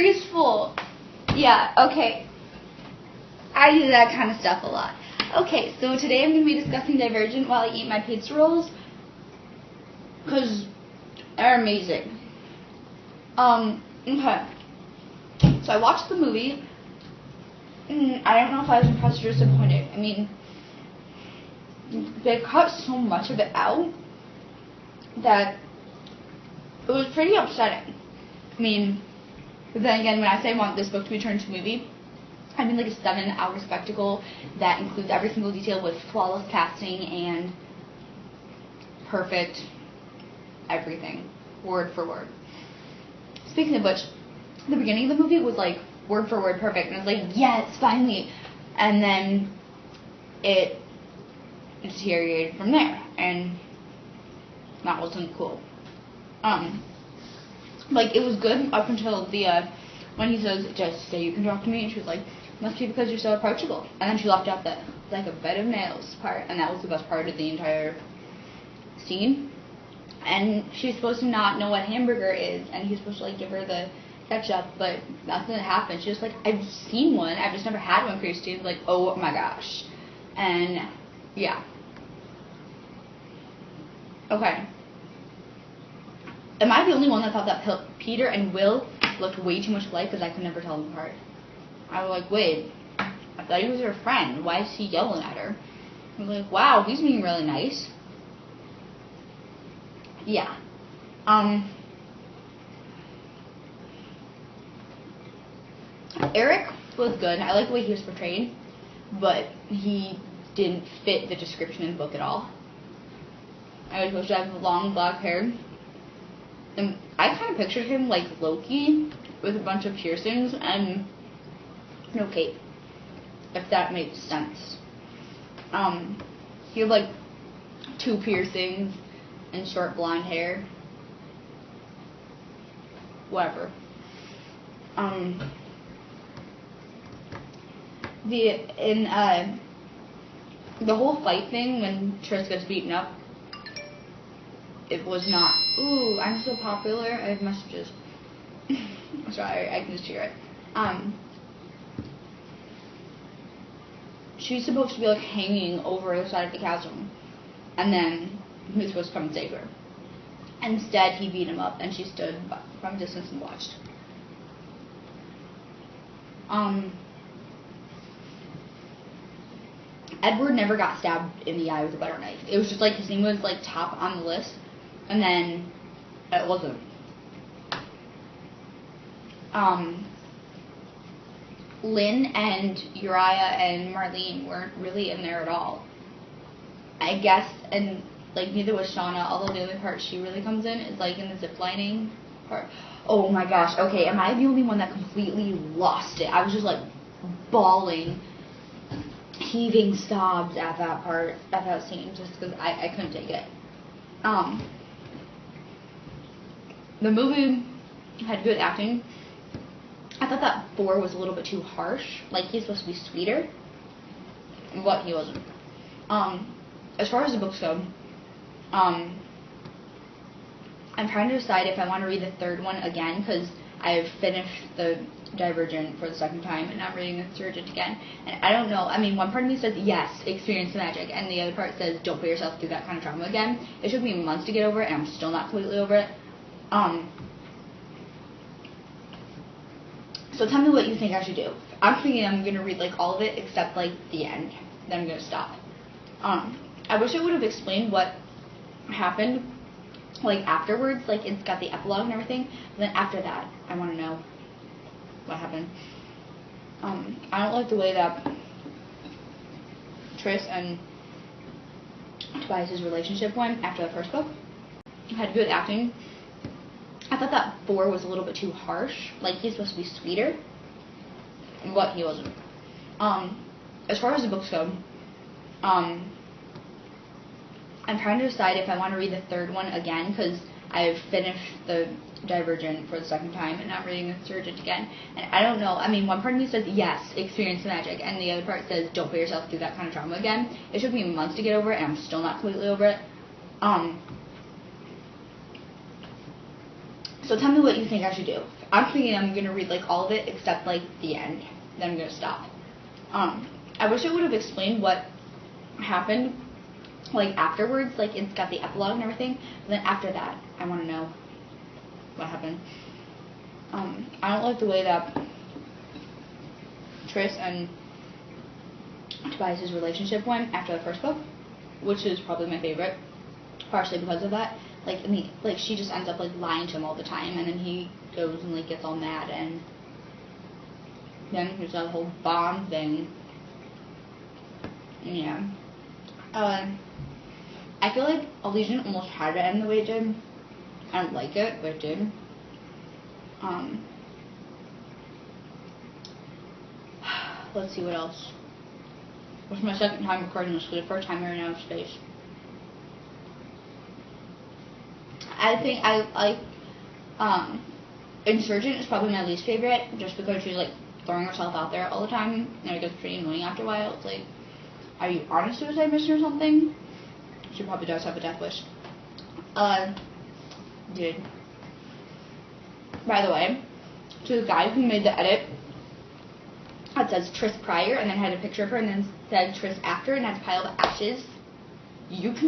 graceful. Yeah, okay. I do that kind of stuff a lot. Okay, so today I'm going to be discussing Divergent while I eat my pizza rolls. Because they're amazing. Okay. So I watched the movie. I don't know if I was impressed or disappointed. I mean, they cut so much of it out that it was pretty upsetting. I mean, but then again, when I say I want this book to be turned into a movie, I mean like a 7-hour spectacle that includes every single detail with flawless casting and perfect everything, word for word. Speaking of which, the beginning of the movie was like word for word perfect, and I was like, yes, finally. And then it deteriorated from there, and that wasn't cool. Like, it was good up until the when he says, just say you can talk to me, and she was like, must be because you're so approachable. And then she left out the like a bed of nails part, and that was the best part of the entire scene. And she's supposed to not know what hamburger is, and he's supposed to like give her the ketchup, but that didn't happen. She was like, I've seen one, I've just never had one previously. Like, oh my gosh. And yeah. Okay. Am I the only one that thought that Peter and Will looked way too much alike? Because I could never tell them apart. I was like, wait, I thought he was her friend. Why is he yelling at her? I was like, wow, he's being really nice. Yeah. Eric was good. I like the way he was portrayed, but he didn't fit the description in the book at all. I was supposed to have long black hair. And I kind of pictured him like Loki with a bunch of piercings and no cape, if that makes sense. He had like 2 piercings and short blonde hair. Whatever. The whole fight thing when Tris gets beaten up, it was not, ooh, I'm so popular, I have messages. Sorry, I can just hear it. She's supposed to be like hanging over the side of the chasm, and then he was supposed to come and save her. Instead, he beat him up, and she stood from a distance and watched. Edward never got stabbed in the eye with a butter knife. It was just like his name was like top on the list, and then it wasn't. Lynn and Uriah and Marlene weren't really in there at all, I guess, and like neither was Shauna, although the only part she really comes in is like in the ziplining part. Oh my gosh, okay, am I the only one that completely lost it? I was just like bawling, heaving sobs at that part, at that scene, just because I couldn't take it. The movie had good acting. I thought that 4 was a little bit too harsh. Like, he's supposed to be sweeter, but he wasn't. As far as the books go, I'm trying to decide if I want to read the 3rd one again, because I've finished the Divergent for the 2nd time, and I'm reading the Divergent again. And I don't know, I mean, one part of me says, yes, experience the magic, and the other part says, don't put yourself through that kind of trauma again. It took me months to get over it, and I'm still not completely over it. So tell me what you think I should do. I'm thinking I'm going to read like all of it except like the end. Then I'm going to stop. I wish it would have explained what happened like afterwards. Like it's got the epilogue and everything. But then after that, I want to know what happened. I don't like the way that Tris and Tobias' relationship went after the first book. It had good acting. I thought that 4 was a little bit too harsh. Like, he's supposed to be sweeter, but he wasn't. As far as the books go, I'm trying to decide if I want to read the 3rd one again, because I've finished the Divergent for the 2nd time, and I'm reading the Divergent again. And I don't know, I mean, one part of me says, yes, experience the magic, and the other part says, don't put yourself through that kind of trauma again. It took me months to get over it, and I'm still not completely over it. So tell me what you think I should do. I'm thinking I'm gonna read like all of it except like the end. Then I'm gonna stop. I wish it would have explained what happened like afterwards. Like it's got the epilogue and everything. But then after that, I want to know what happened. I don't like the way that Tris and Tobias' relationship went after the first book, which is probably my favorite, partially because of that. Like, like she just ends up like lying to him all the time, and then he goes and like gets all mad, and then there's that whole bond thing. Yeah. I feel like Elysian almost had to end the way it did. I don't like it, but it did. Let's see what else. It's my second time recording this, because the first time we ran out of space. I think I like Insurgent is probably my least favorite, just because she's like throwing herself out there all the time, and it gets pretty annoying after a while. It's like, are you on a suicide mission or something? She probably does have a death wish. Dude. By the way, to the guy who made the edit, it says Tris prior, and then had a picture of her, and then said Tris after, and has a pile of ashes. You can